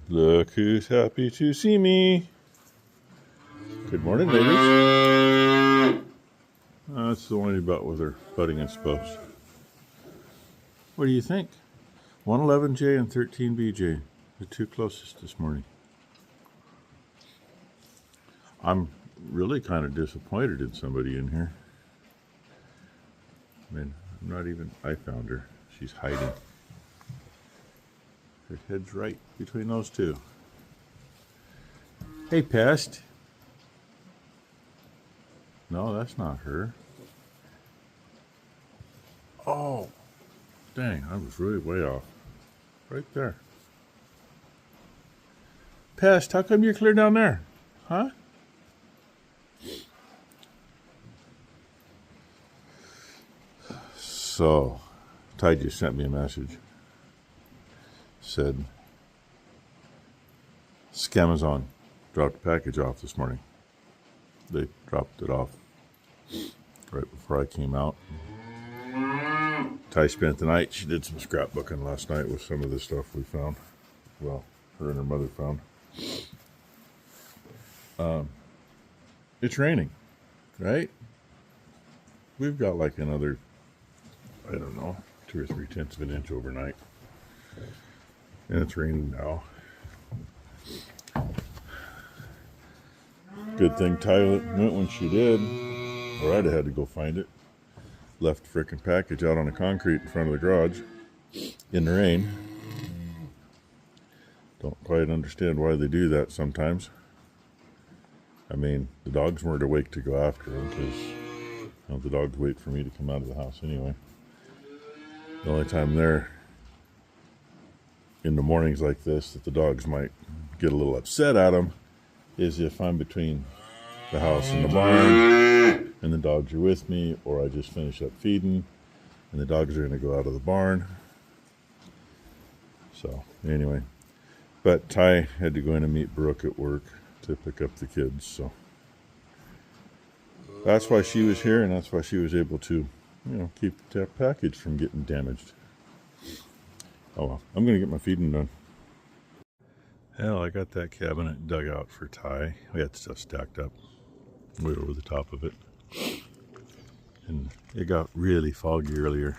Look who's happy to see me. Good morning, ladies. That's the one about with her butting and spouse. What do you think? 111J and 13BJ, the two closest this morning. I'm really kind of disappointed in somebody in here. I mean, I found her. She's hiding. Her head's right between those two. Hey, pest. No, that's not her. Oh, dang, I was really way off. Right there. Pest, how come you're clear down there? Huh? So, Ty just sent me a message. Said, Scamazon dropped a package off this morning. They dropped it off right before I came out. Ty spent the night. She did some scrapbooking last night with some of the stuff we found. Well, her and her mother found. It's raining, right? We've got like another, I don't know, 2 or 3/10 of an inch overnight. And it's raining now. Good thing Ty went when she did, or I'd have had to go find it. Left a frickin' package out on the concrete in front of the garage in the rain. Don't quite understand why they do that sometimes. I mean, the dogs weren't awake to go after them because the dogs wait for me to come out of the house anyway. The only time they're in the mornings like this that the dogs might get a little upset at them is if I'm between the house and the barn and the dogs are with me, or I just finish up feeding and the dogs are going to go out of the barn. So anyway, but Ty had to go in and meet Brooke at work to pick up the kids, so that's why she was here, and that's why she was able to, keep that package from getting damaged. Oh well, I'm going to get my feeding done. Hell, I got that cabinet dug out for Ty. We had stuff stacked up way over the top of it. And it got really foggy earlier.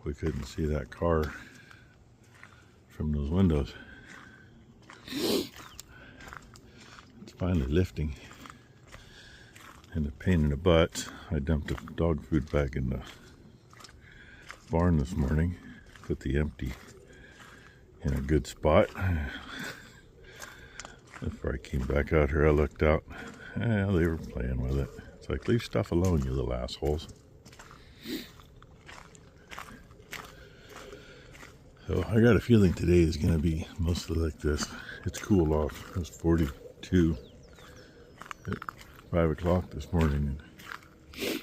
We couldn't see that car from those windows. It's finally lifting. And a pain in the butt. I dumped a dog food bag in the barn this morning. Put the empty in a good spot. Before I came back out here, I looked out. They were playing with it. It's like, leave stuff alone, you little assholes. So I got a feeling today is going to be mostly like this. It's cooled off. It was 42 at 5 o'clock this morning. And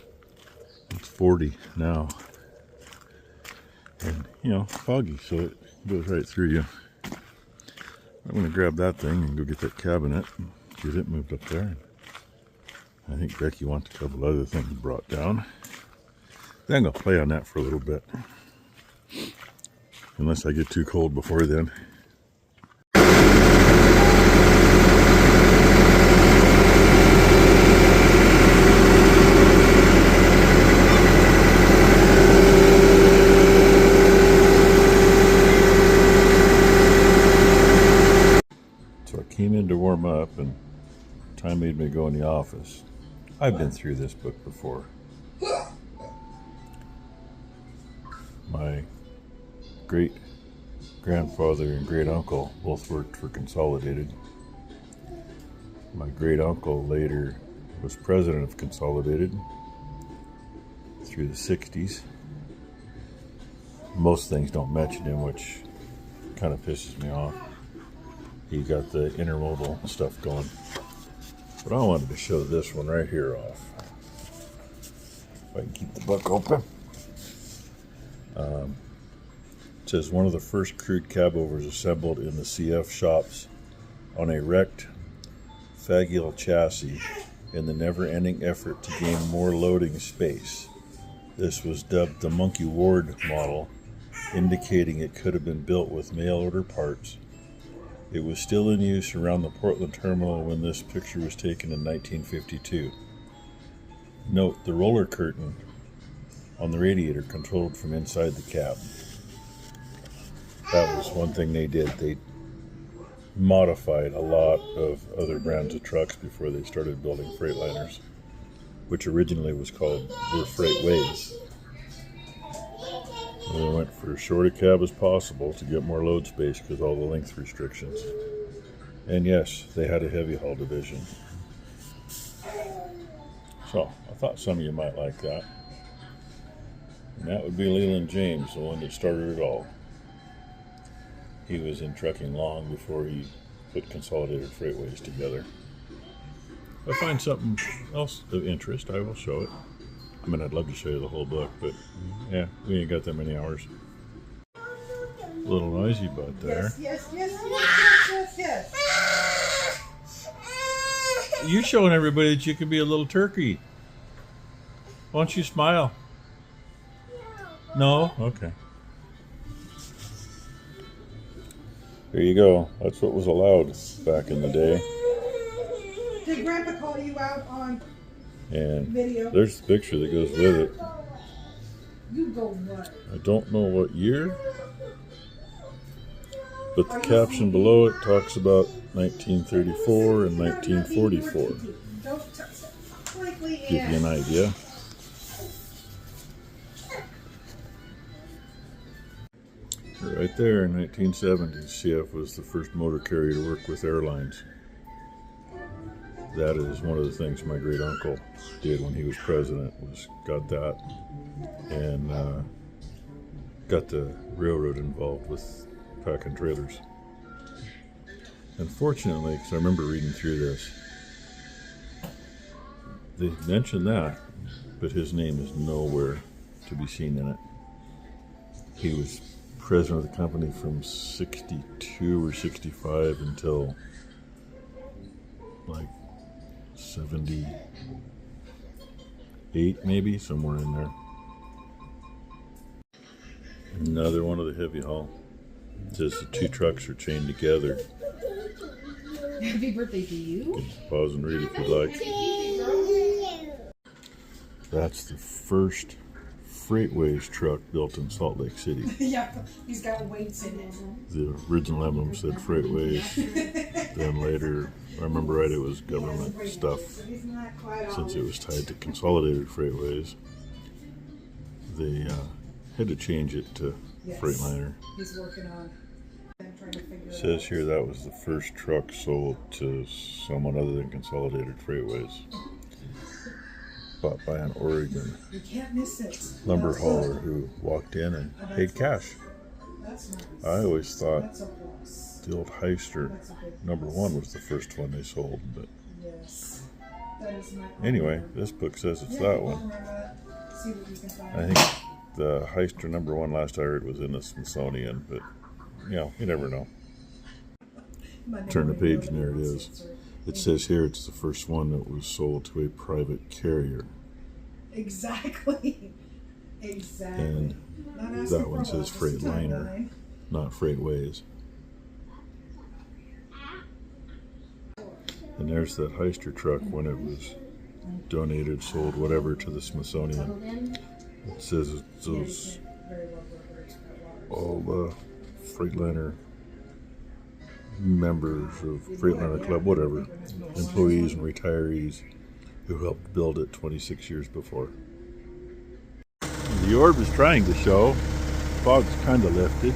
it's 40 now. And, foggy, so it goes right through you. I'm going to grab that thing and go get that cabinet and get it moved up there. I think Becky wants a couple other things brought down. Then I'm going to play on that for a little bit. Unless I get too cold before then. So I came in to warm up and Ty made me go in the office. I've been through this book before. My great grandfather and great uncle both worked for Consolidated. My great uncle later was president of Consolidated through the 60s. Most things don't mention him, which kind of pisses me off. He got the intermodal stuff going. But I wanted to show this one right here off. If I can keep the book open. It says one of the first crude cabovers assembled in the CF shops on a wrecked Fagil chassis in the never-ending effort to gain more loading space. This was dubbed the Monkey Ward model, indicating it could have been built with mail-order parts It was still in use around the Portland terminal when this picture was taken in 1952. Note the roller curtain on the radiator controlled from inside the cab. That was one thing they did. They modified a lot of other brands of trucks before they started building Freightliners, which originally were Freightways. They went for as short a cab as possible to get more load space because all the length restrictions. And yes, they had a heavy haul division. So I thought some of you might like that. And that would be Leland James, the one that started it all. He was in trucking long before he put Consolidated Freightways together. If I find something else of interest, I will show it. I mean, I'd love to show you the whole book, but yeah, we ain't got that many hours. Little noisy butt there. Yes. You're showing everybody that you can be a little turkey. Why don't you smile? No? Okay. There you go. That's what was allowed back in the day. Did Grandpa call you out on And video? there's the picture that goes with it. You go what? I don't know what year, but the caption below it talks about 1934 and 1944. Don't quickly Give you an idea. Right there in 1970s, CF was the first motor carrier to work with airlines. That is one of the things my great uncle did when he was president, was got that and got the railroad involved with packing trailers. Unfortunately, because I remember reading through this, they mentioned that, but his name is nowhere to be seen in it. He was president of the company from 62 or 65 until like 78, maybe, somewhere in there. Another one of the heavy haul. It says the two trucks are chained together. Happy birthday to you. Pause and read if you'd like. That's the first Freightways truck built in Salt Lake City. Yeah, he's got weights in it. The original emblem said Freightways. Then later, if I remember right, it was government stuff. Since it was tied to Consolidated Freightways, they had to change it to Freightliner. He's working on trying to figure It says here that was the first truck sold to someone other than Consolidated Freightways. Bought by an Oregon You can't miss it. lumber hauler who walked in and paid cash. That's nice. I always thought That's a plus. the old Heister number one was the first one they sold, but Yes. That is my anyway, this book says it's that one. See what you can find. I think the Heister number one last I heard was in the Smithsonian, but you know, you never know. Turn the page and there it is. It says here it's the first one that was sold to a private carrier. Exactly. Exactly. And Not asking that for one a says lot, just a Freightliner, timeline. not Freightways. And there's that Heister truck when it was donated, sold, whatever, to the Smithsonian. It says it's those Very well rehearsed, all the Freightliner members of Freightliner Club, whatever, employees and retirees who helped build it 26 years before. The orb is trying to show. Fog's kind of lifted.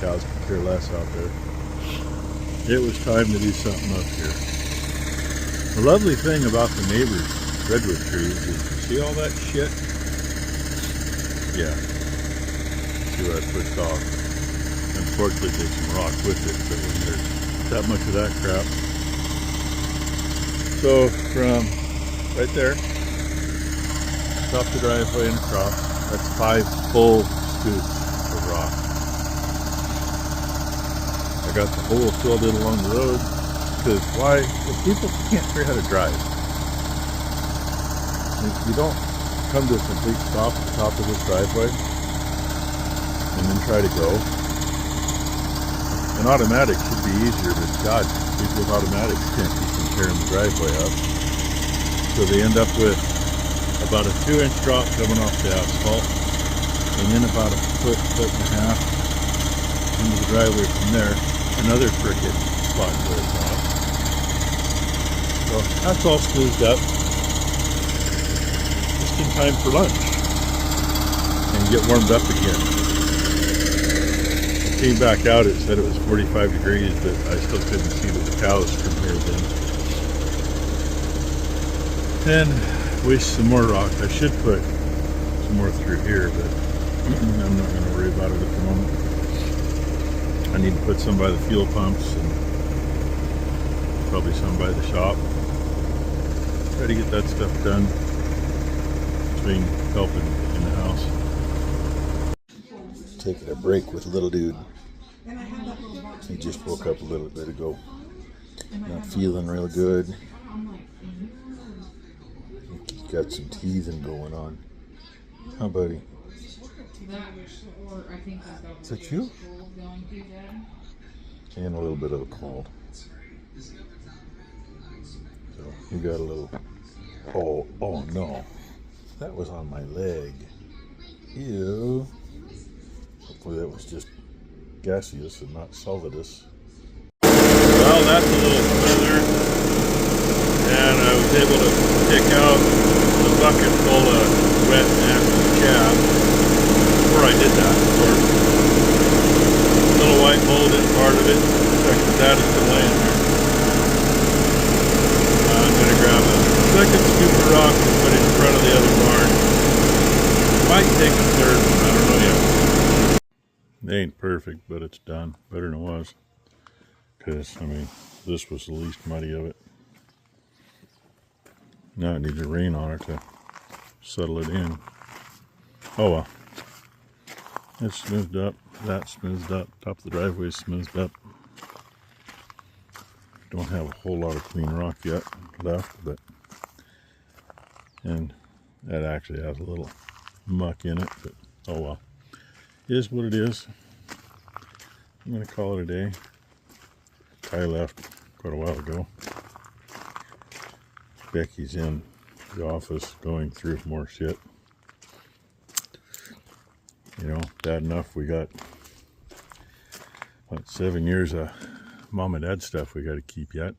Cows can care less out there. It was time to do something up here. The lovely thing about the neighbor's redwood trees is, see all that shit? Yeah. See what I pushed off. Unfortunately, take some rock with it, but when there's that much of that crap. So from right there, off the driveway and across, that's 5 full scoops of rock. I got the hole filled in along the road, because why? Well, people can't figure out how to drive. If you don't come to a complete stop at the top of this driveway, and then try to go, An automatic should be easier, but God, people with automatics can't keep from tearing the driveway up. So they end up with about a 2-inch drop coming off the asphalt, and then about a foot and a half into the driveway from there. Another frickin' spot where it's off. So that's all smoothed up. Just in time for lunch. And get warmed up again. I came back out, it said it was 45 degrees, but I still couldn't see the cows from here then. Then wish some more rock. I should put some more through here, but I'm not going to worry about it at the moment. I need to put some by the fuel pumps and probably some by the shop. Try to get that stuff done between helping in the house. Taking a break with little dude. He just woke up a little bit ago. Not feeling real good. He's got some teething going on. How buddy? Is that you? And a little bit of a cold. So you got a little. Oh no. That was on my leg. Ew. Hopefully that was just gaseous and not solidus. Well, that's a little further. And I was able to pick out a bucket full of wet, nasty chaff. Before I did that, of course. Little white mold in part of it. That is still laying there. I'm going to grab a second scoop of rock and put it in front of the other barn. Might take a third one, I don't know yet. It ain't perfect, but it's done. Better than it was. Because, I mean, this was the least muddy of it. Now it needs a rain on it to settle it in. Oh well. It's smoothed up. That's smoothed up. Top of the driveway is smoothed up. Don't have a whole lot of clean rock yet left, but and that actually has a little muck in it, but oh well. It is what it is. I'm gonna call it a day. Ty left quite a while ago. Becky's in the office going through more shit. You know, bad enough we got, what, 7 years of mom and dad stuff we got to keep yet.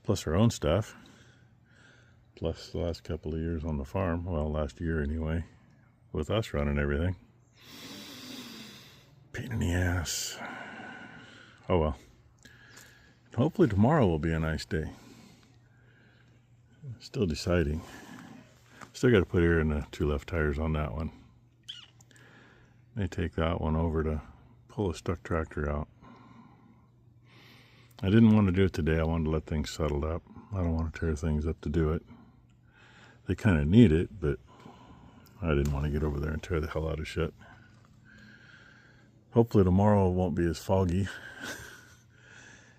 Plus our own stuff. Plus the last couple of years on the farm. Well, last year anyway. With us running everything. Pain in the ass. Oh well. Hopefully tomorrow will be a nice day. Still deciding. Still got to put air in the 2 left tires on that one. May take that one over to pull a stuck tractor out. I didn't want to do it today. I wanted to let things settle up. I don't want to tear things up to do it. They kind of need it, but I didn't want to get over there and tear the hell out of shit. Hopefully tomorrow won't be as foggy.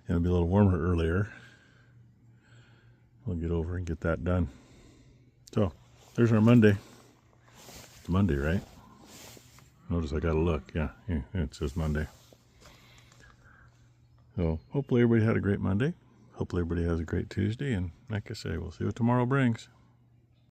It'll be a little warmer earlier. We'll get over and get that done. So, there's our Monday. It's Monday, right? Notice I gotta look. Yeah, it says Monday. So, hopefully everybody had a great Monday. Hopefully everybody has a great Tuesday. And like I say, we'll see what tomorrow brings.